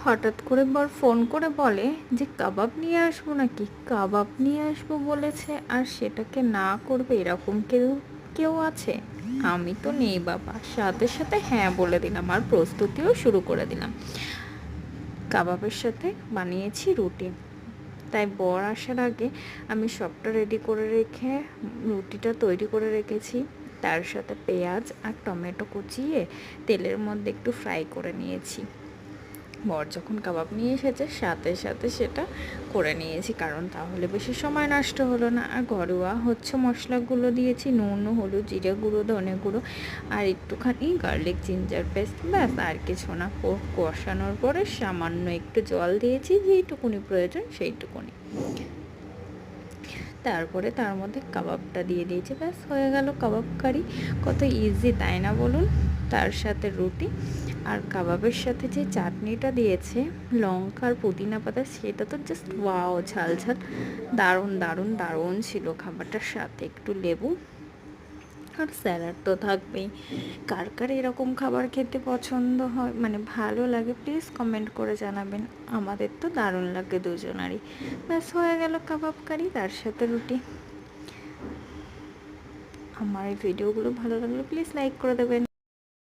হঠাৎ করে বর ফোন করে বলে যে কাবাব নিয়ে আসবো নাকি। কাবাব নিয়ে আসবো বলেছে আর সেটাকে না করবে এরকম কেউ কেউ আছে? আমি তো নেই বাবা, সাথে সাথে হ্যাঁ বলে দিলাম আর প্রস্তুতিও শুরু করে দিলাম। কাবাবের সাথে বানিয়েছি রুটি। তাই বর আসার আগে আমি সবটা রেডি করে রেখে রুটিটা তৈরি করে রেখেছি। তার সাথে পেঁয়াজ আর টমেটো কুচিয়ে তেলের মধ্যে একটু ফ্রাই করে নিয়েছি। বর যখন কাবাব নিয়ে এসেছে সাথে সাথে সেটা করে নিয়েছি, কারণ তাহলে বেশি সময় নষ্ট হলো না। আর ঘরোয়া হচ্ছে মশলাগুলো দিয়েছি, নুন, হলুদ, জিরে গুঁড়ো, ধনে গুঁড়ো আর একটুখানি গার্লিক জিঞ্জার পেস্ট, ব্যাস আর কিছু না। কষানোর পরে সামান্য একটু জল দিয়েছি, যেইটুকুনি প্রয়োজন সেইটুকুনি। তারপরে তার মধ্যে কাবাবটা দিয়ে দিয়েছি, ব্যাস হয়ে গেল কাবাব কারি। কত ইজি তাই না বলুন? তার সাথে রুটি আর কাবাবের সাথে যে চাটনিটা দিয়েছে লঙ্কা আর পুদিনা পাতা, সেটা তো জাস্ট ওয়াও, ঝাল ঝাল, দারুণ দারুণ দারুণ ছিল। খাবারটার সাথে একটু লেবু আর স্যালাড তো থাকবেই। কার কার এরকম খাবার খেতে পছন্দ হয়, মানে ভালো লাগে, প্লিজ কমেন্ট করে জানাবেন। আমাদের তো দারুণ লাগে দুজনারই। ব্যাস হয়ে গেল কাবাব কারি তার সাথে রুটি। আমার এই ভিডিওগুলো ভালো লাগলে প্লিজ লাইক করে দেবেন।